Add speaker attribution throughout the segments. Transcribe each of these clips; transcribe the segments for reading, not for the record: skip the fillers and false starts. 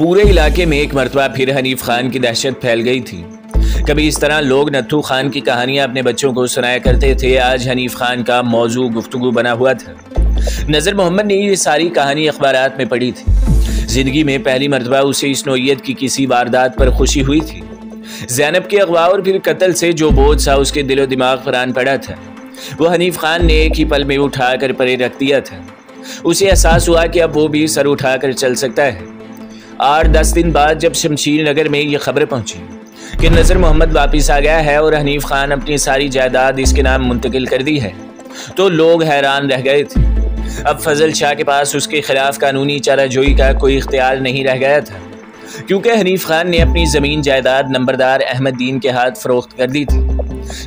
Speaker 1: पूरे इलाके में एक मरतबा फिर हनीफ खान की दहशत फैल गई थी। कभी इस तरह लोग नत्थू खान की कहानियां अपने बच्चों को सुनाया करते थे। आज हनीफ खान का मौजू गुफ्तगू बना हुआ था। नज़र मोहम्मद ने ये सारी कहानी अखबारात में पढ़ी थी। जिंदगी में पहली मरतबा उसे इस नौइयत की किसी वारदात पर खुशी हुई थी। ज़ैनब के अगवा और फिर कत्ल से जो बोझ सा उसके दिलो दिमाग पर आन पड़ा था, वो हनीफ खान ने एक ही पल में उठा कर परे रख दिया था। उसे एहसास हुआ कि अब वो भी सर उठा कर चल सकता है। 8-10 दिन बाद जब शमशीर नगर में ये खबर पहुंची कि नज़र मोहम्मद वापस आ गया है और हनीफ खान अपनी सारी जायदाद इसके नाम मुंतकिल कर दी है, तो लोग हैरान रह गए थे। अब फजल शाह के पास उसके खिलाफ कानूनी चाराजोई का कोई इख्तियार नहीं रह गया था, क्योंकि हनीफ खान ने अपनी ज़मीन जायदाद नंबरदार अहमद दीन के हाथ फ़रोख्त कर दी थी,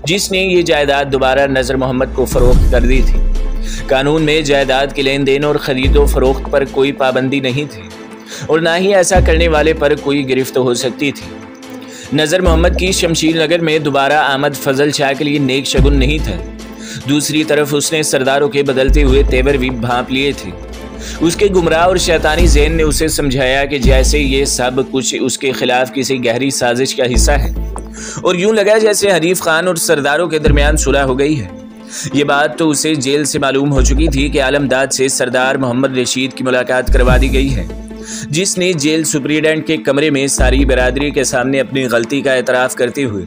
Speaker 1: जिसने ये जायदाद दोबारा नज़र मोहम्मद को फ़रोख्त कर दी थी। कानून में जायदाद के लेन देन और ख़रीदो फ़रोख्त पर कोई पाबंदी नहीं थी और ना ही ऐसा करने वाले पर कोई गिरफ्त हो सकती थी। नज़र मोहम्मद की शमशीर नगर में दोबारा आमद फजल शाह के लिए नेक शगुन नहीं था। दूसरी तरफ उसने सरदारों के बदलते हुए तेवर भी भांप लिए थे। उसके गुमराह और शैतानी ज़हन ने उसे समझाया कि जैसे ये सब कुछ उसके खिलाफ किसी गहरी साजिश का हिस्सा है, और यूं लगा जैसे हनीफ खान और सरदारों के दरमियान सुलह हो गई है। ये बात तो उसे जेल से मालूम हो चुकी थी कि आलमदाद से सरदार मोहम्मद रशीद की मुलाकात करवा दी गई है, जिसने जेल सुप्रीडेंट के कमरे में सारी बरादरी के सामने अपनी गलती का एतराफ़ करते हुए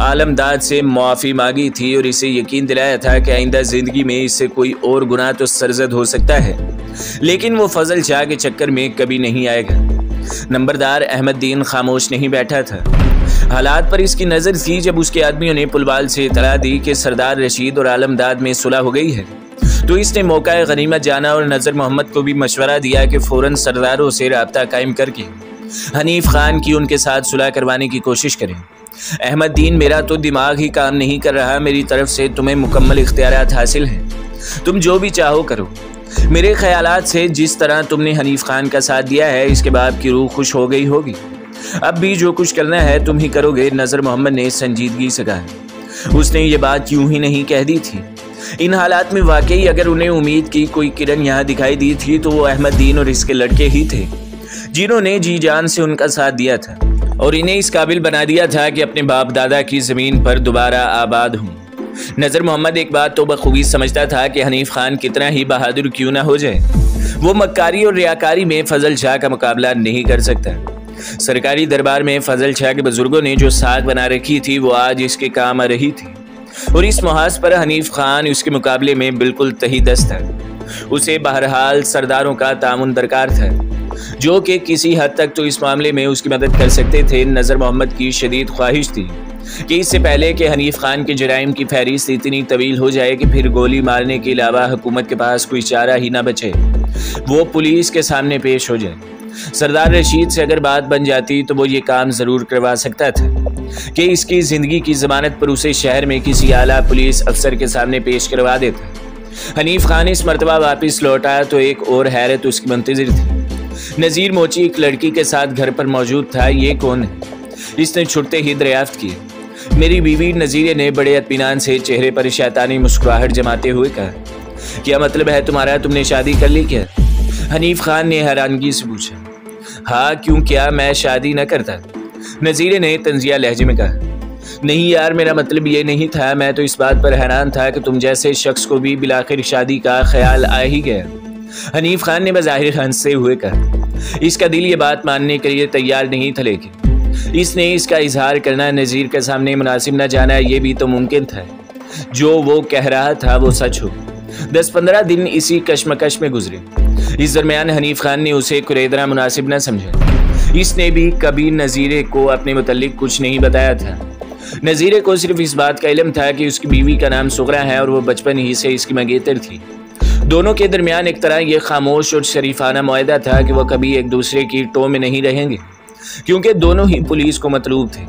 Speaker 1: आलमदाद से मुआफ़ी मांगी थी और इसे यकीन दिलाया था कि आइंदा ज़िंदगी में इससे कोई और गुनाह तो सरजद हो सकता है, लेकिन वो फजल शाह के चक्कर में कभी नहीं आएगा। नंबरदार अहमद दीन खामोश नहीं बैठा था। हालात पर इसकी नज़र थी जब उसके आदमियों ने पुलबाल से इतला दी कि सरदार रशीद और आलमदाद में सुलह हो गई है, तो इसने मौका गनीमत जाना और नज़र मोहम्मद को भी मशवरा दिया कि फ़ौरन सरदारों से राब्ता कायम करके हनीफ खान की उनके साथ सुलह करवाने की कोशिश करें। अहमद दीन, मेरा तो दिमाग ही काम नहीं कर रहा। मेरी तरफ से तुम्हें मुकम्मल इख्तियारात हासिल हैं, तुम जो भी चाहो करो। मेरे ख्यालात से जिस तरह तुमने हनीफ खान का साथ दिया है, इसके बाद की रूह खुश हो गई होगी। अब भी जो कुछ करना है तुम ही करोगे। नज़र मोहम्मद ने संजीदगी से कहा। उसने ये बात यूं ही नहीं कह दी थी। इन हालात में वाकई अगर उन्हें उम्मीद की कोई किरण यहाँ दिखाई दी थी तो वो अहमद दीन और इसके लड़के ही थे, जिन्होंने जी जान से उनका साथ दिया था और इन्हें इस काबिल बना दिया था कि अपने बाप दादा की ज़मीन पर दोबारा आबाद हों। नज़र मोहम्मद एक बात तो बखूबी समझता था कि हनीफ खान कितना ही बहादुर क्यों ना हो जाए, वो मक्कारी और रियाकारी में फजल शाह का मुकाबला नहीं कर सकता। सरकारी दरबार में फजल शाह के बुजुर्गों ने जो साख बना रखी थी वो आज इसके काम आ रही थी, और इस मुहाज पर हनीफ खान उसके मुकाबले में बिल्कुल तहीदस्त था। उसे बहरहाल सरदारों का तामुन दरकार था, जो कि किसी हद तक तो इस मामले में उसकी मदद कर सकते थे। नज़र मोहम्मद की शदीद ख्वाहिश थी कि इससे पहले कि हनीफ खान के जराइम की फहरिस्त इतनी तवील हो जाए कि फिर गोली मारने के अलावा हुकूमत के पास कोई चारा ही ना बचे, वो पुलिस के सामने पेश हो जाए। सरदार रशीद से अगर बात बन जाती तो वो ये काम ज़रूर करवा सकता था कि इसकी ज़िंदगी की ज़मानत पर उसे शहर में किसी आला पुलिस अफसर के सामने पेश करवा देता। हनीफ खान इस मरतबा वापस लौटा तो एक और हैरत उसकी मुंतज़िर थी। नज़ीर मोची एक लड़की के साथ घर पर मौजूद था। ये कौन है? इसने छुटते ही दरियाफ्त की। मेरी बीवी नज़ीर ने बड़े इत्मीनान से चेहरे पर शैतानी मुस्कुराहट जमाते हुए कहा, क्या मतलब है तुम्हारा? तुमने शादी कर ली क्या? हनीफ खान ने हैरानगी से पूछा। हाँ क्यों, क्या मैं शादी न करता? नज़ीर ने तंजिया लहजे में कहा। नहीं यार, मेरा मतलब ये नहीं था। मैं तो इस बात पर हैरान था कि तुम जैसे शख्स को भी बिलाखिर शादी का ख्याल आ ही गया। हनीफ खान ने बज़ाहिर हंसते हुए कहा। इसका दिल ये बात मानने के लिए तैयार नहीं था, लेकिन इसने इसका इजहार करना नज़ीर के सामने मुनासिब न जाना ये भी तो मुमकिन था। जो वो कह रहा था वो सच हो। 10-15 दिन इसी कश्मकश में गुजरे। इस दरमियान हनीफ खान ने उसे कुरेदना मुनासिब न समझा। इसने भी कभी नज़ीरे को अपने मुतल्लिक कुछ नहीं बताया था। नज़ीरे को सिर्फ इस बात का इल्म था कि उसकी बीवी का नाम सुगरा है और वो बचपन ही से इसकी मंगेतर थी। दोनों के दरमियान एक तरह ये खामोश और शरीफाना मुआहदा था कि वह कभी एक दूसरे की टो में नहीं रहेंगे, क्योंकि दोनों ही पुलिस को मतलूब थे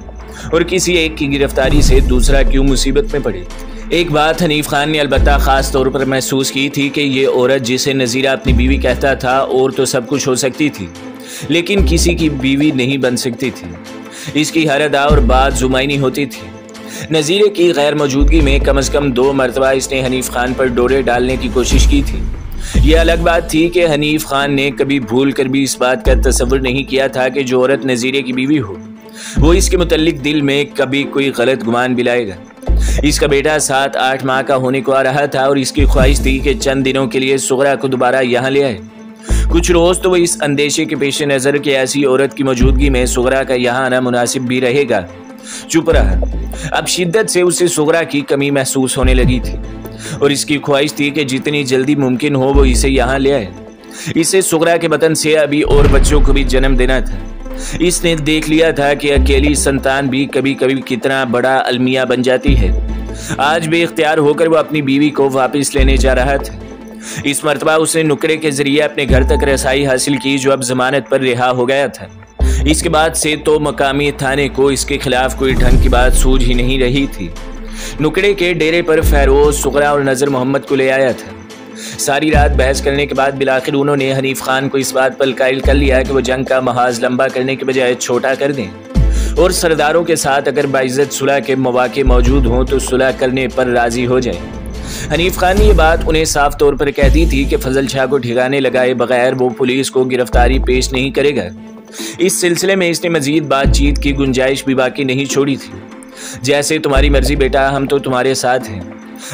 Speaker 1: और किसी एक की गिरफ्तारी से दूसरा क्यों मुसीबत में पड़े। एक बात हनीफ खान ने अलबत्ता ख़ास तौर पर महसूस की थी कि ये औरत जिसे नज़ीरा अपनी बीवी कहता था और तो सब कुछ हो सकती थी, लेकिन किसी की बीवी नहीं बन सकती थी। इसकी हर अदा और बात जुमाइनी होती थी। नज़ीरे की गैर मौजूदगी में कम से कम 2 मरतबा इसने हनीफ खान पर डोरे डालने की कोशिश की थी, ये अलग बात थी कि हनीफ खान ने कभी भूल कर भी इस बात का तसव्वुर नहीं किया था कि जो औरत नज़ीरे की बीवी हो वो इसके मुतल्लिक दिल में कभी कोई गलत गुमान भी लाएगा। इसका बेटा 7-8 माह का होने को आ रहा था और इसकी ख्वाहिश थी कि चंद दिनों के लिए सुगरा को दोबारा यहाँ ले आए। कुछ रोज़ तो वो इस अंदेशे के पेश नज़र के ऐसी औरत की मौजूदगी में सुगरा का यहाँ आना मुनासिब भी रहेगा चुप रहा। अब शिद्दत से उसे सुगरा की कमी महसूस होने लगी थी और इसकी ख्वाहिश थी कि जितनी जल्दी मुमकिन हो वो इसे यहाँ ले आए। इसे सुगरा के बतन से अभी और बच्चों को भी जन्म देना था। इसने देख लिया था कि अकेली संतान भी कभी कभी कितना बड़ा अलमिया बन जाती है। आज बेख्तियार होकर वो अपनी बीवी को वापस लेने जा रहा था। इस मर्तबा उसने नुकड़े के जरिए अपने घर तक रसाई हासिल की जो अब जमानत पर रिहा हो गया था। इसके बाद से तो मकामी थाने को इसके खिलाफ कोई ढंग की बात सूझ ही नहीं रही थी। नुकड़े के डेरे पर फैरोज, सुगरा और नज़र मोहम्मद को ले आया था। सारी रात बहस करने के बाद बिलाखिर उन्होंने हनीफ खान को इस बात पर कायल कर लिया कि वो जंग का महाज लंबा करने के बजाय छोटा कर दें और सरदारों के साथ अगर बाइज्जत सुलह के मौके मौजूद हों तो सुलह करने पर राजी हो जाए। हनीफ खान ने यह बात उन्हें साफ तौर पर कह दी थी कि फजल शाह को ठिकाने लगाए बगैर वो पुलिस को गिरफ्तारी पेश नहीं करेगा। इस सिलसिले में इसने मजीद बातचीत की गुंजाइश भी बाकी नहीं छोड़ी थी। जैसे तुम्हारी मर्जी बेटा, हम तो तुम्हारे साथ हैं,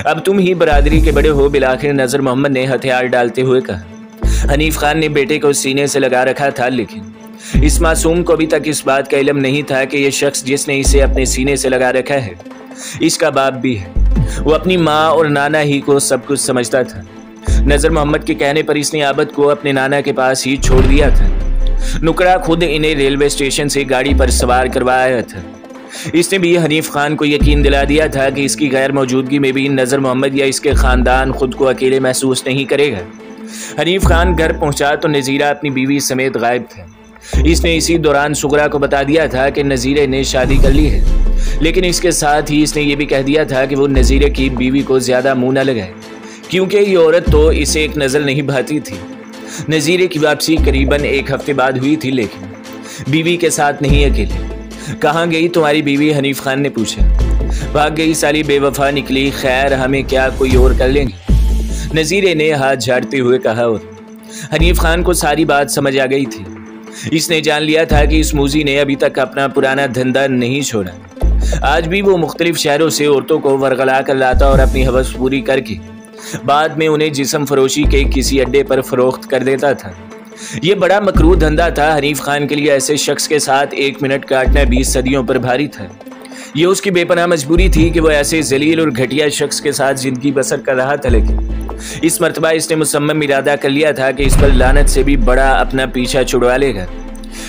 Speaker 1: अब तुम ही बरादरी के बड़े हो, बिलाखिर नज़र मोहम्मद ने हथियार डालते हुए कहा। हनीफ खान ने बेटे को सीने से लगा रखा था, लेकिन इस मासूम को अभी तक इस बात का इल्म नहीं था कि यह शख्स जिसने इसे अपने सीने से लगा रखा है इसका बाप भी है। वो अपनी माँ और नाना ही को सब कुछ समझता था। नज़र मोहम्मद के कहने पर इसने आबद को अपने नाना के पास ही छोड़ दिया था। नुकड़ा खुद इन्हें रेलवे स्टेशन से गाड़ी पर सवार करवाया था। इसने भी हनीफ खान को यकीन दिला दिया था कि इसकी गैर मौजूदगी में भी नज़र मोहम्मद या इसके ख़ानदान खुद को अकेले महसूस नहीं करेगा। हनीफ खान घर पहुंचा तो नज़ीरा अपनी बीवी समेत गायब था। इसने इसी दौरान सुगरा को बता दिया था कि नज़ीरे ने शादी कर ली है, लेकिन इसके साथ ही इसने ये भी कह दिया था कि वो नज़ीरे की बीवी को ज़्यादा मुँह न लगाए, क्योंकि ये औरत तो इसे एक नज़र नहीं भाती थी। नज़ीरे की वापसी करीबन 1 हफ्ते बाद हुई थी, लेकिन बीवी के साथ नहीं अकेले। कहाँ गई तुम्हारी बीवी? हनीफ खान ने पूछा। भाग गई साली, बेवफा निकली। खैर, हमें क्या कोई और कर लेंगे, नज़ीरे ने हाथ झाड़ते हुए कहा। और हनीफ खान को सारी बात समझ आ गई थी। इसने जान लिया था कि इस मूजी ने अभी तक अपना पुराना धंधा नहीं छोड़ा। आज भी वो मुख्तलिफ शहरों से औरतों को वरगला कर लाता और अपनी हवस पूरी करके बाद में उन्हें जिस्म फरोशी के किसी अड्डे पर फरोख्त कर देता था। ये बड़ा मकरूह धंधा था। हनीफ खान के लिए ऐसे शख्स के साथ 1 मिनट काटना 20 सदियों पर भारी था। ये उसकी बेपनाह मजबूरी थी कि वो ऐसे जलील और घटिया शख्स के साथ जिंदगी बसर कर रहा था, लेकिन इस मर्तबा इसने मुसम्मम इरादा कर लिया था कि इस पर लानत से भी बड़ा अपना पीछा छुड़वा लेगा।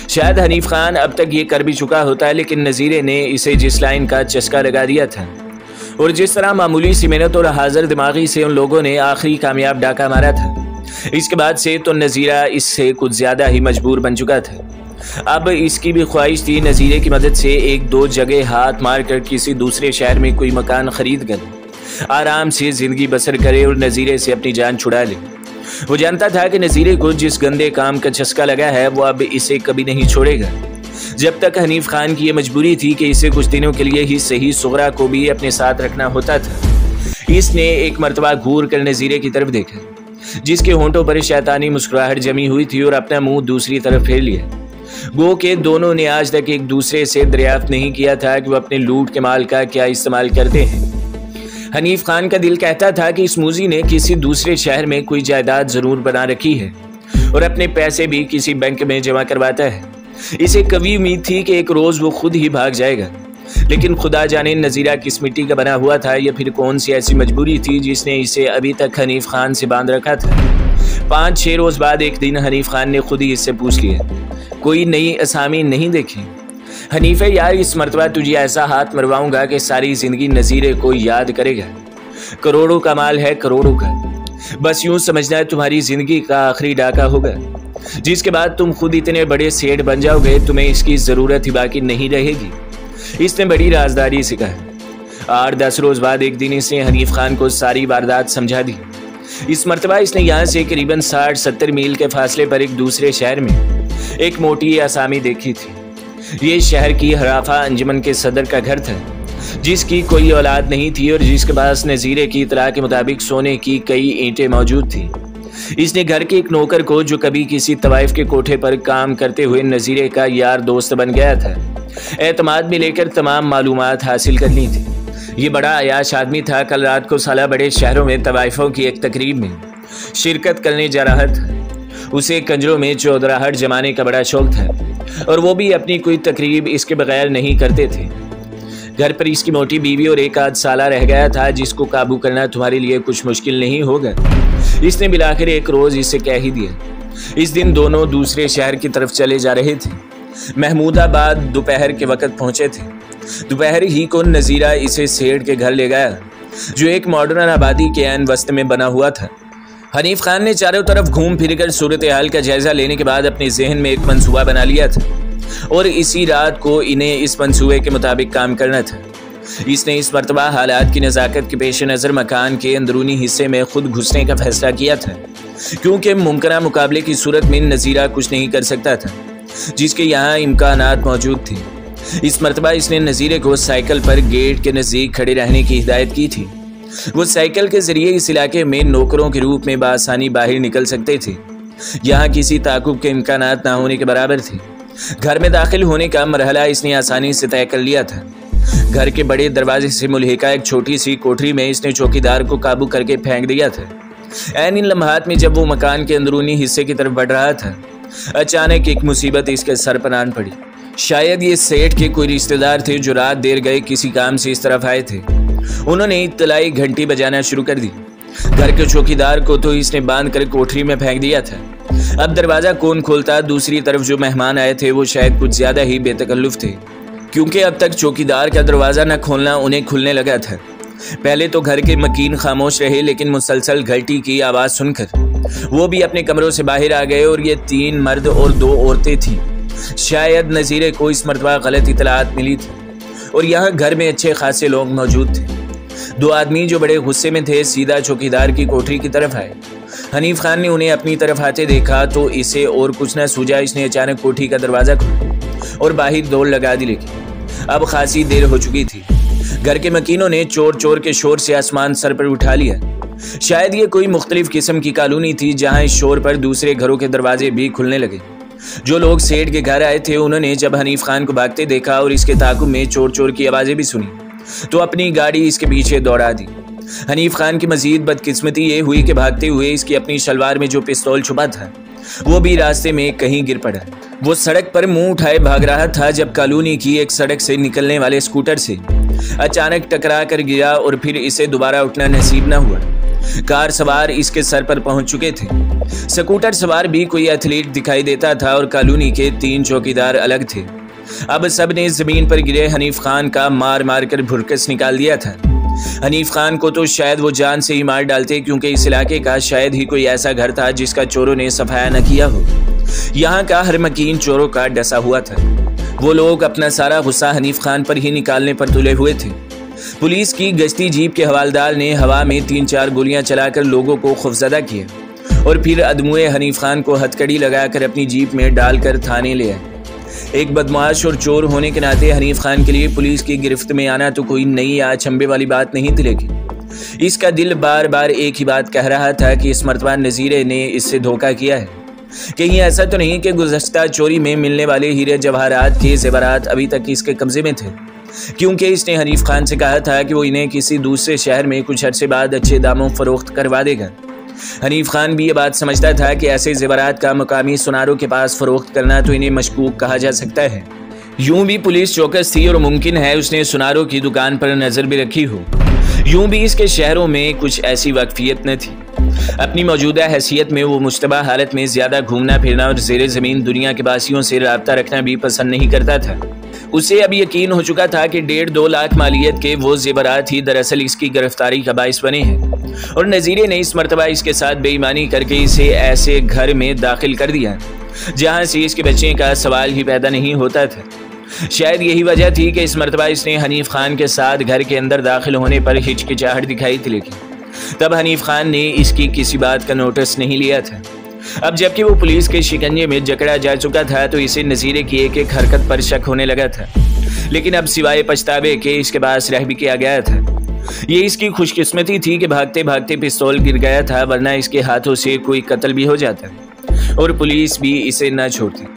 Speaker 1: शायद हनीफ खान अब तक ये कर भी चुका होता है, लेकिन नज़ीरे ने इसे जिस लाइन का चस्का लगा दिया था और जिस तरह मामूली सी मेहनत और हाजिर दिमागी से उन लोगों ने आखिरी कामयाब डाका मारा था, इसके बाद से तो नज़ीरा इससे कुछ ज़्यादा ही मजबूर बन चुका था। अब इसकी भी ख्वाहिश थी नज़ीरे की मदद से 1-2 जगह हाथ मार कर किसी दूसरे शहर में कोई मकान खरीद कर आराम से ज़िंदगी बसर करे और नज़ीरे से अपनी जान छुड़ा ले। वो जानता था कि नज़ीरे को जिस गंदे काम का चस्का लगा है वो अब इसे कभी नहीं छोड़ेगा। जब तक हनीफ खान की ये मजबूरी थी कि इसे कुछ दिनों के लिए ही सही सुगरा को भी अपने साथ रखना होता था। इसने एक मरतबा घूर कर नज़ीरे की तरफ देखा, जिसके होंठों पर शैतानी मुस्कुराहट जमी हुई थी, और अपना मुंह दूसरी तरफ फेर लिया। गो के दोनों ने आज तक एक दूसरे से दरियाफ्त नहीं किया था कि वो अपने लूट के माल का क्या इस्तेमाल करते हैं। हनीफ खान का दिल कहता था कि इस मूजी ने किसी दूसरे शहर में कोई जायदाद जरूर बना रखी है और अपने पैसे भी किसी बैंक में जमा करवाता है। इसे कभी उम्मीद थी कि एक रोज वो खुद ही भाग जाएगा, लेकिन खुदा जाने नज़ीरा किस मिट्टी का बना हुआ था, या फिर कौन सी ऐसी मजबूरी थी जिसने इसे अभी तक हनीफ खान से बांध रखा था। 5-6 रोज बाद एक दिन हनीफ खान ने खुद ही इससे पूछ लिया, कोई नई असामी नहीं देखी? हनीफे यार, इस मरतबा तुझे ऐसा हाथ मरवाऊंगा कि सारी जिंदगी नज़ीरे को याद करेगा। करोड़ों का माल है, करोड़ों का। बस यूं समझना तुम्हारी जिंदगी का आखिरी डाका होगा, जिसके बाद तुम खुद इतने बड़े सेठ बन जाओगे तुम्हें इसकी जरूरत ही बाकी नहीं रहेगी। इसने बड़ी राजदारी से कहा। 8-10 रोज बाद एक दिन इसने हनीफ खान को सारी वारदात समझा दी। इस मरतबा इसने यहाँ से करीबन 60-70 मील के फासले पर एक दूसरे शहर में एक मोटी असामी देखी थी। ये शहर की हराफा अंजुमन के सदर का घर था, जिसकी कोई औलाद नहीं थी और जिसके पास नज़ीरे की इतला के मुताबिक सोने की कई ईंटें मौजूद थी। इसने घर के एक नौकर को, जो कभी किसी तवाइफ के कोठे पर काम करते हुए नजीरे का यार दोस्त बन गया था, एतमाद में लेकर तमाम मालूमात हासिल कर ली थी। ये बड़ा अयाश आदमी था। कल रात को साला बड़े शहरों में तवाइफों की एक तकरीब में शिरकत करने जा रहा था। उसे कंजरों में चौधराहट जमाने का बड़ा शौक था और वो भी अपनी कोई तकरीब इसके बगैर नहीं करते थे। घर पर इसकी मोटी बीवी और एक आध साला रह गया था, जिसको काबू करना तुम्हारे लिए कुछ मुश्किल नहीं होगा। इसने मिलाकर एक रोज इसे कह ही दिया। इस दिन दोनों दूसरे शहर की तरफ चले जा रहे थे। महमूदाबाद दोपहर के वक्त पहुंचे थे। दोपहर ही को नजीरा इसे सेठ के घर ले गया, जो एक मॉडर्न आबादी के ऐन वस्त में बना हुआ था। हनीफ खान ने चारों तरफ घूम फिर कर सूरत हाल का जायजा लेने के बाद अपने जहन में एक मंसूबा बना लिया था और इसी रात को इन्हें इस मंसूबे के मुताबिक काम करना था। इसने इस मरतबा हालात की नज़ाकत के पेश नज़र मकान के अंदरूनी हिस्से में खुद घुसने का फैसला किया था, क्योंकि मुमकिन मुकाबले की सूरत में नज़ीरा कुछ नहीं कर सकता था, जिसके यहाँ इम्कानात मौजूद थे। इस मरतबा इसने नज़ीरे को साइकिल पर गेट के नज़दीक खड़े रहने की हिदायत की थी। वो साइकिल के जरिए इस इलाके में नौकरों के रूप में बासानी बाहर निकल सकते थे। यहाँ किसी ताकुब के इम्कानात ना होने के बराबर थे। घर में दाखिल होने का मरहला इसने आसानी से तय कर लिया था। घर के बड़े दरवाजे से मुल्हिका एक छोटी सी कोठरी में इसने चौकीदार को काबू करके फेंक दिया था। ऐन इन लम्हात में जब वो मकान के अंदरूनी हिस्से की तरफ बढ़ रहा था, अचानक एक मुसीबत इसके सर पर आन पड़ी। शायद ये सेठ के कोई रिश्तेदार थे जो रात देर गए किसी काम से इस तरफ आए थे। उन्होंने इत्तलाई घंटी बजाना शुरू कर दी। घर के चौकीदार को तो इसने बांध कर कोठरी में फेंक दिया था। अब दरवाजा कौन खोलता? दूसरी तरफ जो मेहमान आए थे वो शायद कुछ ज्यादा ही बेतकल्लुफ थे, क्योंकि अब तक चौकीदार का दरवाजा न खोलना उन्हें खुलने लगा था। पहले तो घर के मकीन खामोश रहे, लेकिन मुसलसल घंटी की आवाज सुनकर वो भी अपने कमरों से बाहर आ गए और ये 3 मर्द और 2 औरतें थीं। शायद नजीरे को इस मरतबा गलत इतलात मिली थी और यहाँ घर में अच्छे खासे लोग मौजूद थे। 2 आदमी जो बड़े गुस्से में थे सीधा चौकीदार की कोठरी की तरफ आए। हनीफ खान ने उन्हें अपनी तरफ आते देखा तो इसे और कुछ न सूझा। इसने अचानक कोठरी का दरवाजा खोला और बाहर दौड़ लगा दी, लेकिन अब खासी देर हो चुकी थी। घर के मकीनों ने चोर चोर के शोर से आसमान सर पर उठा लिया। शायद ये कोई मुख्तलिफ किस्म की कॉलोनी थी, जहाँ इस शोर पर दूसरे घरों के दरवाजे भी खुलने लगे। जो लोग सेठ के घर आए थे उन्होंने जब हनीफ खान को भागते देखा और इसके ताकुब में चोर चोर की आवाजें भी सुनी तो अपनी गाड़ी इसके पीछे दौड़ा दी। हनीफ खान की मजीद बदकिस्मती ये हुई कि भागते हुए इसकी अपनी शलवार में जो पिस्तौल छुपा था वो भी रास्ते में कहीं गिर पड़ा। वो सड़क पर मुंह उठाए भाग रहा था जब कॉलोनी की एक सड़क से निकलने वाले स्कूटर से अचानक टकरा कर गिरा और फिर इसे दोबारा उठना नसीब न हुआ। कार सवार इसके सर पर पहुंच चुके थे। स्कूटर सवार भी कोई एथलीट दिखाई देता था और कॉलोनी के 3 चौकीदार अलग थे। अब सब ने जमीन पर गिरे हनीफ खान का मार मार कर भुरकस निकाल दिया था। हनीफ खान को तो शायद वो जान से ही मार डालते, क्योंकि इस इलाके का शायद ही कोई ऐसा घर था जिसका चोरों ने सफाया न किया हो। यहाँ का हर मकीन चोरों का डसा हुआ था। वो लोग अपना सारा गुस्सा हनीफ खान पर ही निकालने पर तुले हुए थे। पुलिस की गश्ती जीप के हवालदार ने हवा में 3-4 गोलियां चलाकर लोगों को खौफजदा किया और फिर अदमुए हनीफ खान को हथकड़ी लगाकर अपनी जीप में डालकर थाने ले आए। एक बदमाश और चोर होने के नाते हनीफ खान के लिए पुलिस की गिरफ्त में आना तो कोई नई या अचंभे वाली बात नहीं थी, लेकिन इसका दिल बार बार एक ही बात कह रहा था कि इस मरतबा नजीरे ने इससे धोखा किया है। कहीं ऐसा तो नहीं कि गुज़श्ता चोरी में मिलने वाले हीरे जवाहरात के ज़ेवरात अभी तक इसके कब्जे में थे, क्योंकि इसने हनीफ खान से कहा था कि वो इन्हें किसी दूसरे शहर में कुछ अरसे बाद अच्छे दामों फरोख्त करवा देगा। हनीफ खान भी ये बात समझता था कि ऐसे ज़ेवरात का मुकामी सुनारों के पास फरोख्त करना तो इन्हें मशकूक कहा जा सकता है। यूं भी पुलिस चौकस थी और मुमकिन है उसने सुनारों की दुकान पर नज़र भी रखी हो। यूं भी इसके शहरों में कुछ ऐसी वाकफियत न थी। अपनी मौजूदा हैसियत में वो मुश्तबा हालत में ज़्यादा घूमना फिरना और ज़ेरे ज़मीन दुनिया के बासियों से रब्ता रखना भी पसंद नहीं करता था। उसे अब यकीन हो चुका था कि 1.5-2 लाख मालियत के वो ज़ेवरात ही दरअसल इसकी गिरफ्तारी का बाइस बने हैं और नज़ीरे ने इस मरतबा इसके साथ बेईमानी करके इसे ऐसे घर में दाखिल कर दिया जहाँ से इसके बच्चे का सवाल ही पैदा नहीं होता था। शायद यही वजह थी कि इस मरतबा इसने हनीफ खान के साथ घर के अंदर दाखिल होने पर हिचकिचाहट दिखाई थी, लेकिन तब हनीफ खान ने इसकी किसी बात का नोटिस नहीं लिया था। अब जबकि वो पुलिस के शिकंजे में जकड़ा जा चुका था तो इसे नज़ीरे की एक एक हरकत पर शक होने लगा था, लेकिन अब सिवाय पछतावे के इसके पास रह भी किया गया था। ये इसकी खुशकिस्मती थी कि भागते भागते पिस्तौल गिर गया था, वरना इसके हाथों से कोई कत्ल भी हो जाता और पुलिस भी इसे न छोड़ती।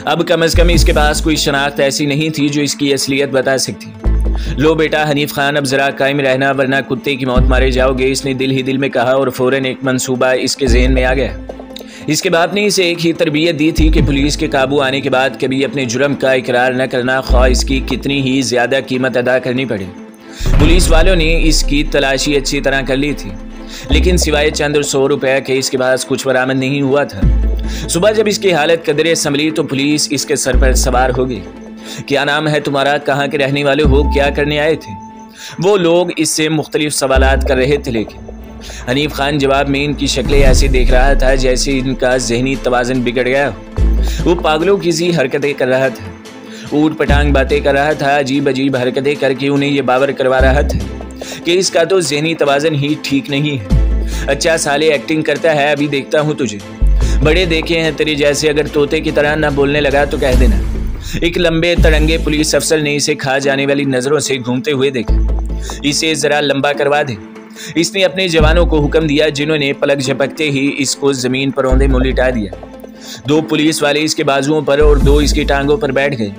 Speaker 1: अब कम से कम इसके पास कोई शनाख्त ऐसी नहीं थी जो इसकी असलियत बता सकती। लो बेटा हनीफ खान, अब ज़रा कायम रहना वरना कुत्ते की मौत मारे जाओगे, इसने दिल ही दिल में कहा और फ़ौरन एक मंसूबा इसके जहन में आ गया। इसके बाप ने इसे एक ही तरबियत दी थी कि पुलिस के काबू आने के बाद कभी अपने जुर्म का इकरार न करना, ख्वाह इसकी कितनी ही ज़्यादा कीमत अदा करनी पड़े। पुलिस वालों ने इसकी तलाशी अच्छी तरह कर ली थी, लेकिन सिवाय चंद 100 रुपये के इसके पास कुछ बरामद नहीं हुआ था। सुबह जब इसकी हालत कदरे संभली तो पुलिस इसके सर पर सवार हो गई। क्या नाम है तुम्हारा, कहाँ के रहने वाले हो, क्या करने आए थे? वो लोग इससे मुख्तलिफ सवालात कर रहे थे, लेकिन हनीफ खान जवाब में इनकी शक्लें ऐसे देख रहा था जैसे इनका जहनी तवाज़ुन बिगड़ गया हो। वो पागलों की सी हरकतें कर रहा था, ऊट पटांग बातें कर रहा था, अजीब अजीब हरकतें करके उन्हें ये बावर करवा रहा था कि इसका तो जहनी तवाज़ुन ही ठीक नहीं है। अच्छा साले एक्टिंग करता है, अभी देखता हूँ तुझे। बड़े देखे हैं तेरे जैसे, अगर तोते की तरह ना बोलने लगा तो कह देना। एक लंबे तड़ंगे पुलिस अफसर ने इसे खा जाने वाली नज़रों से घूमते हुए देखा। इसे ज़रा लंबा करवा दे, इसने अपने जवानों को हुक्म दिया, जिन्होंने पलक झपकते ही इसको ज़मीन पर औंधे मुँह लिटा दिया। 2 पुलिस वाले इसके बाजुओं पर और 2 इसकी टांगों पर बैठ गए,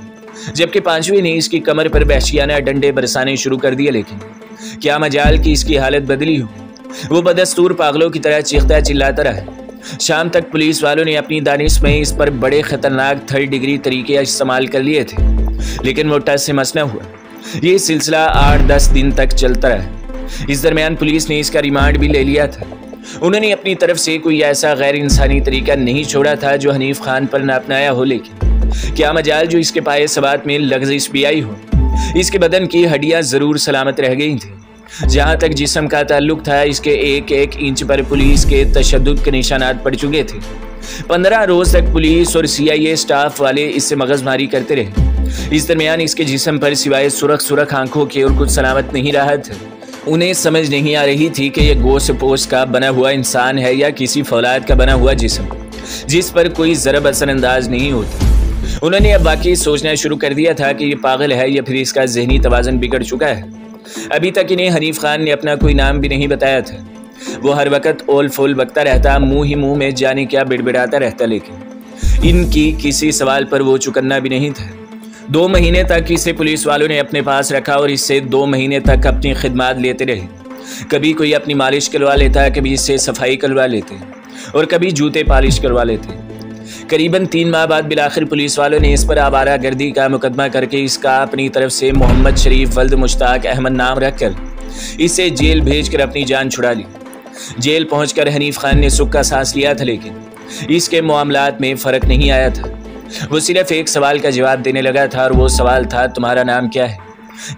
Speaker 1: जबकि 5वें ने इसकी कमर पर वहशियाना डंडे बरसाने शुरू कर दिए। लेकिन क्या मजाल की इसकी हालत बदली हो, वो बदस्तूर पागलों की तरह चीखता चिल्लाता रहा। शाम तक पुलिस वालों ने अपनी दानिश में इस पर बड़े ख़तरनाक 3rd डिग्री तरीके इस्तेमाल कर लिए थे, लेकिन वो टस से मस न हुआ। ये सिलसिला 8-10 दिन तक चलता रहा। इस दरमियान पुलिस ने इसका रिमांड भी ले लिया था। उन्होंने अपनी तरफ से कोई ऐसा गैर इंसानी तरीका नहीं छोड़ा था जो हनीफ खान पर न अपनाया हो, लेकिन क्या मजाल जो इसके पाए सवात में लग़ज़िश भी आई हो। इसके बदन की हड्डियां ज़रूर सलामत रह गई थी। जहाँ तक जिस्म का ताल्लुक था, इसके 1-1 इंच पर पुलिस के तशद्दुद के निशानात पड़ चुके थे। 15 रोज तक पुलिस और CIA स्टाफ वाले इससे मगजमारी करते रहे। इस दरमियान इसके जिस्म पर सिवाय सुरख आंखों के और कुछ सलामत नहीं रहा था। उन्हें समझ नहीं आ रही थी कि यह गोश्त पोश का बना हुआ इंसान है या किसी फौलाद का बना हुआ जिस्म, जिस पर कोई ज़रब असरअंदाज नहीं होता। उन्होंने अब वाकई सोचना शुरू कर दिया था कि ये पागल है या फिर इसका जहनी तवाज़ुन बिगड़ चुका है। अभी तक इन्हें हनीफ खान ने अपना कोई नाम भी नहीं बताया था। वो हर वक्त ओल फोल बकता रहता, मुंह ही मुंह में जाने क्या बिड़बिड़ाता रहता, लेकिन इनकी किसी सवाल पर वो चुकन्ना भी नहीं था। 2 महीने तक इसे पुलिस वालों ने अपने पास रखा और इससे 2 महीने तक अपनी खिदमत लेते रहे। कभी कोई अपनी मालिश करवा लेता, कभी इससे सफाई करवा लेते और कभी जूते पॉलिश करवा लेते। करीबन 3 माह बाद बिलाखिर पुलिस वालों ने इस पर आवारा गर्दी का मुकदमा करके इसका अपनी तरफ से मोहम्मद शरीफ वल्द मुश्ताक अहमद नाम रखकर इसे जेल भेजकर अपनी जान छुड़ा ली। जेल पहुंचकर हनीफ खान ने सुख का सांस लिया था, लेकिन इसके मामलात में फ़र्क नहीं आया था। वो सिर्फ एक सवाल का जवाब देने लगा था और वो सवाल था, तुम्हारा नाम क्या है?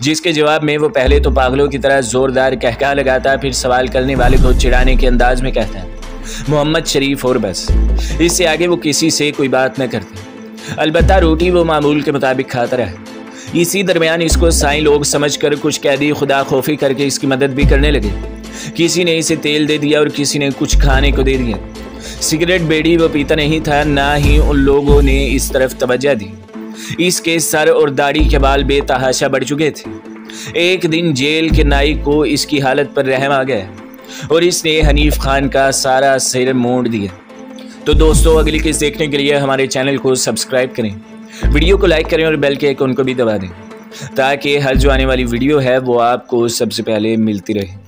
Speaker 1: जिसके जवाब में वो पहले तो पागलों की तरह ज़ोरदार कहका लगाता, फिर सवाल करने वाले को चिढ़ाने के अंदाज में कहता है, मोहम्मद शरीफ, और बस। इससे आगे वो किसी से कोई बात न करते। अलबत्ता रोटी वो मामूल के मुताबिक खाता रहा। इसी दरमियान इसको साईं लोग समझकर कुछ कैदी खुदा खौफी करके इसकी मदद भी करने लगे। किसी ने इसे तेल दे दिया और किसी ने कुछ खाने को दे दिया। सिगरेट बेड़ी वो पीता नहीं था, ना ही उन लोगों ने इस तरफ तवज्जो दी। इसके सर और दाढ़ी के बाल बेतहाशा बढ़ चुके थे। एक दिन जेल के नाई को इसकी हालत पर रहम आ गया और इसने हनीफ खान का सारा सिर मोड़ दिया। तो दोस्तों, अगली किस्त देखने के लिए हमारे चैनल को सब्सक्राइब करें, वीडियो को लाइक करें और बेल के आइकन को भी दबा दें, ताकि हर जो आने वाली वीडियो है वो आपको सबसे पहले मिलती रहे।